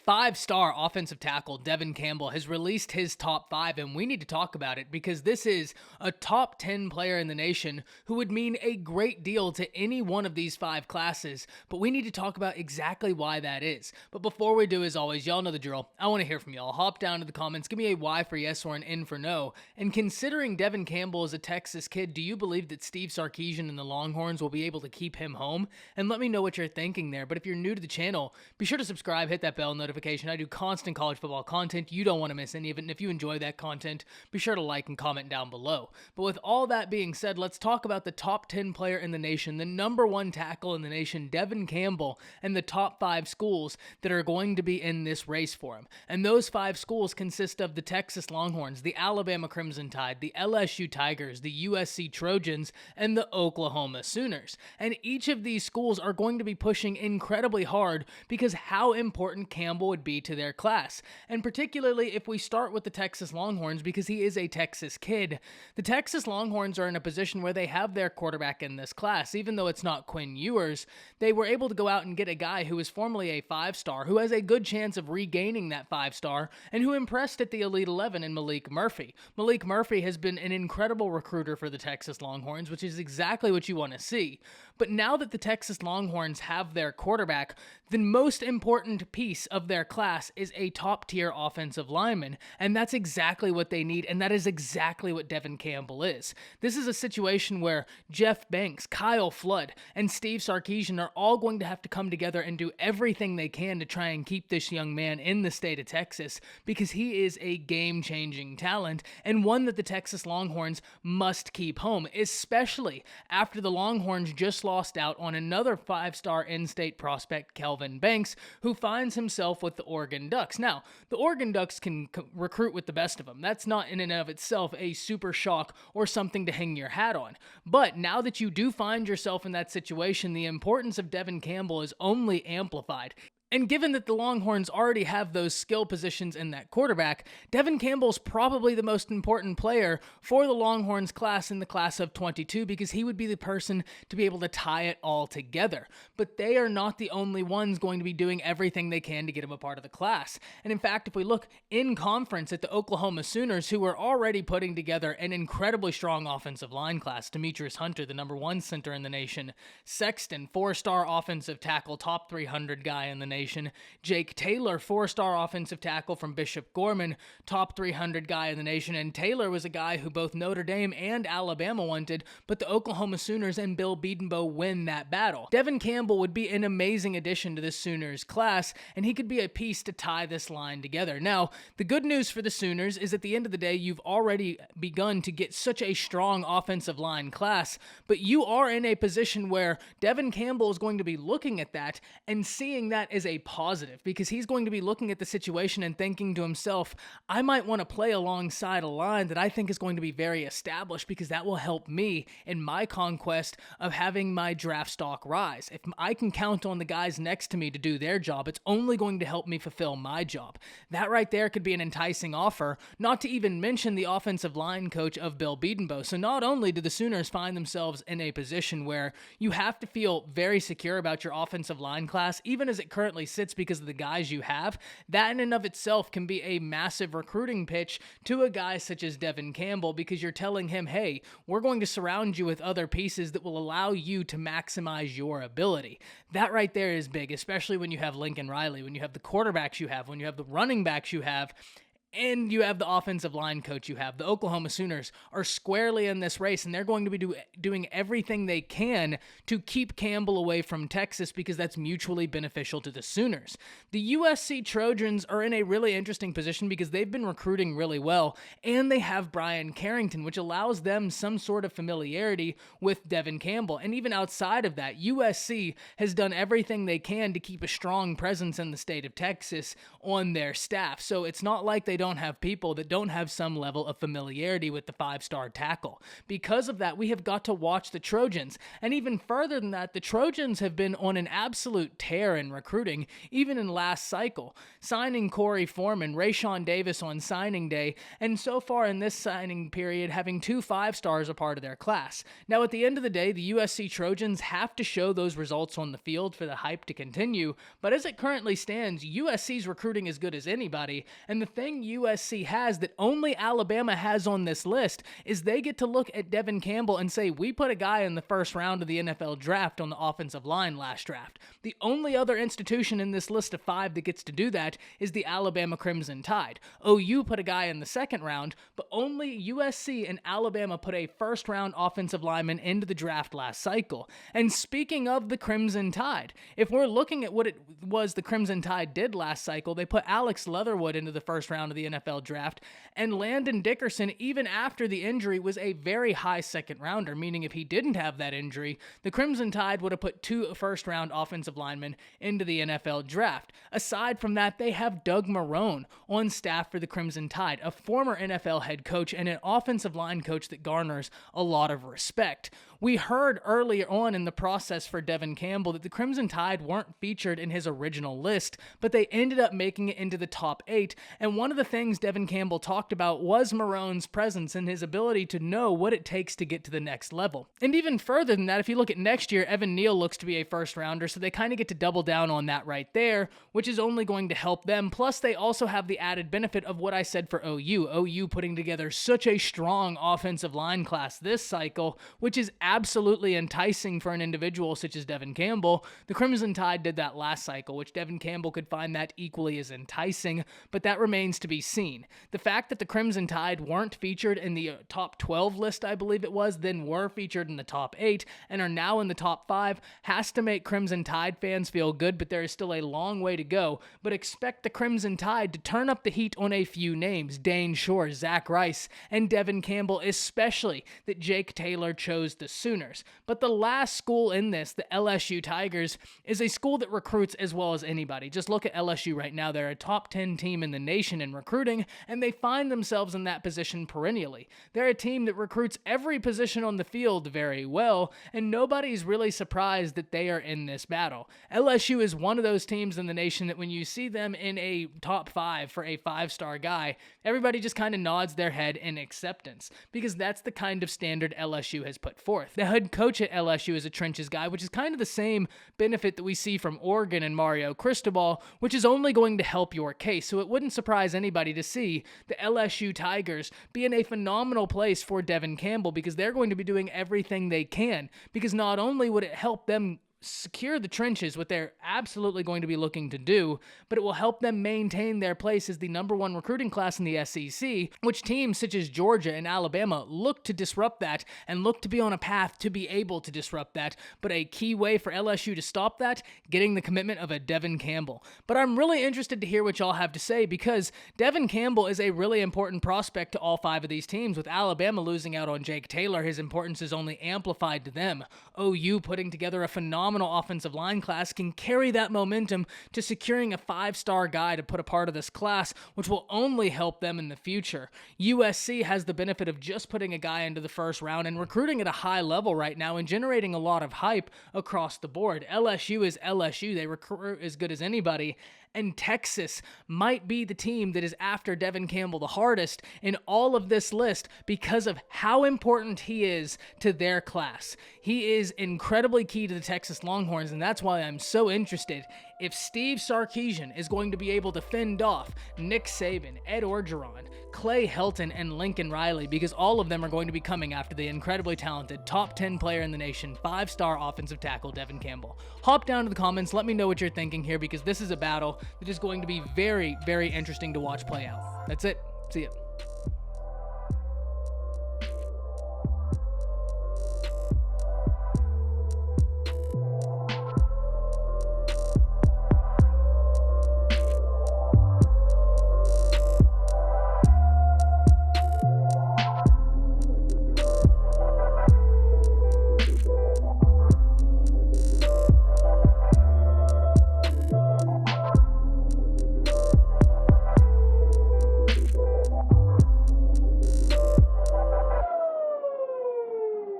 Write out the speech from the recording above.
Five-star offensive tackle Devon Campbell has released his top 5, and we need to talk about it because this is a top 10 player in the nation who would mean a great deal to any one of these 5 classes, but we need to talk about exactly why that is. But before we do, as always, y'all know the drill. I want to hear from y'all. Hop down to the comments, give me a Y for yes or an N for no. And considering Devon Campbell is a Texas kid, do you believe that Steve Sarkisian and the Longhorns will be able to keep him home? And let me know what you're thinking there. But if you're new to the channel, be sure to subscribe, hit that bell notification. I do constant college football content. You don't want to miss any of it. And if you enjoy that content, be sure to like and comment down below. But with all that being said, let's talk about the top 10 player in the nation, the number 1 tackle in the nation, Devon Campbell, and the top 5 schools that are going to be in this race for him. And those 5 schools consist of the Texas Longhorns, the Alabama Crimson Tide, the LSU Tigers, the USC Trojans, and the Oklahoma Sooners. And each of these schools are going to be pushing incredibly hard because how important Campbell would be to their class. And particularly if we start with the Texas Longhorns, because he is a Texas kid, the Texas Longhorns are in a position where they have their quarterback in this class. Even though it's not Quinn Ewers, they were able to go out and get a guy who is formerly a 5-star, who has a good chance of regaining that 5-star, and who impressed at the Elite 11 in Malik Murphy. Malik Murphy has been an incredible recruiter for the Texas Longhorns, which is exactly what you want to see. But now that the Texas Longhorns have their quarterback, the most important piece of their class is a top-tier offensive lineman, and that's exactly what they need, and that is exactly what Devon Campbell is. This is a situation where Jeff Banks, Kyle Flood, and Steve Sarkisian are all going to have to come together and do everything they can to try and keep this young man in the state of Texas, because he is a game-changing talent, and one that the Texas Longhorns must keep home, especially after the Longhorns just lost out on another 5-star in-state prospect, Kelvin Banks, who finds himself with the Oregon Ducks. Now, the Oregon Ducks can recruit with the best of them. That's not in and of itself a super shock or something to hang your hat on. But now that you do find yourself in that situation, the importance of Devon Campbell is only amplified. And given that the Longhorns already have those skill positions in that quarterback, Devon Campbell's probably the most important player for the Longhorns class in the class of 22 because he would be the person to be able to tie it all together. But they are not the only ones going to be doing everything they can to get him a part of the class. And in fact, if we look in conference at the Oklahoma Sooners, who are already putting together an incredibly strong offensive line class, Demetrius Hunter, the number 1 center in the nation, Sexton, 4-star offensive tackle, top 300 guy in the nation, Jake Taylor, 4-star offensive tackle from Bishop Gorman, top 300 guy in the nation, and Taylor was a guy who both Notre Dame and Alabama wanted, but the Oklahoma Sooners and Bill Bedenbaugh win that battle. Devon Campbell would be an amazing addition to the Sooners class, and he could be a piece to tie this line together. Now, the good news for the Sooners is at the end of the day, you've already begun to get such a strong offensive line class, but you are in a position where Devon Campbell is going to be looking at that and seeing that as a positive, because he's going to be looking at the situation and thinking to himself, I might want to play alongside a line that I think is going to be very established because that will help me in my conquest of having my draft stock rise. If I can count on the guys next to me to do their job, it's only going to help me fulfill my job. That right there could be an enticing offer, not to even mention the offensive line coach of Bill Bedenbaugh. So not only do the Sooners find themselves in a position where you have to feel very secure about your offensive line class, even as it currently sits because of the guys you have, that in and of itself can be a massive recruiting pitch to a guy such as Devon Campbell, because you're telling him, hey, we're going to surround you with other pieces that will allow you to maximize your ability. That right there is big, especially when you have Lincoln Riley, when you have the quarterbacks you have, when you have the running backs you have, and you have the offensive line coach you have. The Oklahoma Sooners are squarely in this race, and they're going to be doing everything they can to keep Campbell away from Texas because that's mutually beneficial to the Sooners. The USC Trojans are in a really interesting position because they've been recruiting really well, and they have Brian Carrington, which allows them some sort of familiarity with Devon Campbell. And even outside of that, USC has done everything they can to keep a strong presence in the state of Texas on their staff. So it's not like they don't don't have people that don't have some level of familiarity with the 5-star tackle. Because of that, we have got to watch the Trojans. And even further than that, the Trojans have been on an absolute tear in recruiting, even in last cycle, signing Corey Foreman, Rayshawn Davis on signing day, and so far in this signing period, having 2 5-stars a part of their class. Now, at the end of the day, the USC Trojans have to show those results on the field for the hype to continue, but as it currently stands, USC's recruiting as good as anybody, and the thing USC has that only Alabama has on this list is they get to look at Devon Campbell and say, we put a guy in the first round of the NFL draft on the offensive line last draft. The only other institution in this list of 5 that gets to do that is the Alabama Crimson Tide. OU put a guy in the second round, but only USC and Alabama put a first-round offensive lineman into the draft last cycle. And speaking of the Crimson Tide, if we're looking at what it was the Crimson Tide did last cycle, they put Alex Leatherwood into the first round of the NFL draft, and Landon Dickerson, even after the injury, was a very high second-rounder, meaning if he didn't have that injury, the Crimson Tide would have put 2 first-round offensive linemen into the NFL draft. Aside from that, they have Doug Marrone on staff for the Crimson Tide, a former NFL head coach and an offensive line coach that garners a lot of respect. We heard earlier on in the process for Devon Campbell that the Crimson Tide weren't featured in his original list, but they ended up making it into the top 8, and one of the things Devon Campbell talked about was Marrone's presence and his ability to know what it takes to get to the next level. And even further than that, if you look at next year, Evan Neal looks to be a first-rounder, so they kind of get to double down on that right there, which is only going to help them. Plus, they also have the added benefit of what I said for OU. OU putting together such a strong offensive line class this cycle, which is absolutely enticing for an individual such as Devon Campbell. The Crimson Tide did that last cycle, which Devon Campbell could find that equally as enticing, but that remains to be seen. The fact that the Crimson Tide weren't featured in the top 12 list, I believe it was, then were featured in the top 8, and are now in the top 5, has to make Crimson Tide fans feel good, but there is still a long way to go. But expect the Crimson Tide to turn up the heat on a few names, Dane Shore, Zach Rice, and Devon Campbell, especially that Jake Taylor chose the Sooners. But the last school in this, the LSU Tigers, is a school that recruits as well as anybody. Just look at LSU right now. They're a top 10 team in the nation in recruiting, and they find themselves in that position perennially. They're a team that recruits every position on the field very well, and nobody's really surprised that they are in this battle. LSU is one of those teams in the nation that when you see them in a top 5 for a 5-star guy, everybody just kind of nods their head in acceptance, because that's the kind of standard LSU has put forth. The head coach at LSU is a trenches guy, which is kind of the same benefit that we see from Oregon and Mario Cristobal, which is only going to help your case. So it wouldn't surprise anybody to see the LSU Tigers be in a phenomenal place for Devon Campbell, because they're going to be doing everything they can, because not only would it help them secure the trenches, what they're absolutely going to be looking to do, but it will help them maintain their place as the #1 recruiting class in the SEC, which teams such as Georgia and Alabama look to disrupt that and look to be on a path to be able to disrupt that. But a key way for LSU to stop that, getting the commitment of a Devon Campbell. But I'm really interested to hear what y'all have to say, because Devon Campbell is a really important prospect to all 5 of these teams. With Alabama losing out on Jake Taylor, his importance is only amplified to them. OU putting together a phenomenal offensive line class can carry that momentum to securing a 5-star guy to put a part of this class, which will only help them in the future. USC has the benefit of just putting a guy into the first round and recruiting at a high level right now and generating a lot of hype across the board. LSU is LSU. They recruit as good as anybody. And Texas might be the team that is after Devon Campbell the hardest in all of this list because of how important he is to their class. He is incredibly key to the Texas Longhorns, and that's why I'm so interested if Steve Sarkisian is going to be able to fend off Nick Saban, Ed Orgeron, Clay Helton, and Lincoln Riley, because all of them are going to be coming after the incredibly talented top 10 player in the nation, 5-star offensive tackle Devon Campbell. Hop down to the comments, let me know what you're thinking here, because this is a battle that is going to be very, very interesting to watch play out. That's it. See ya.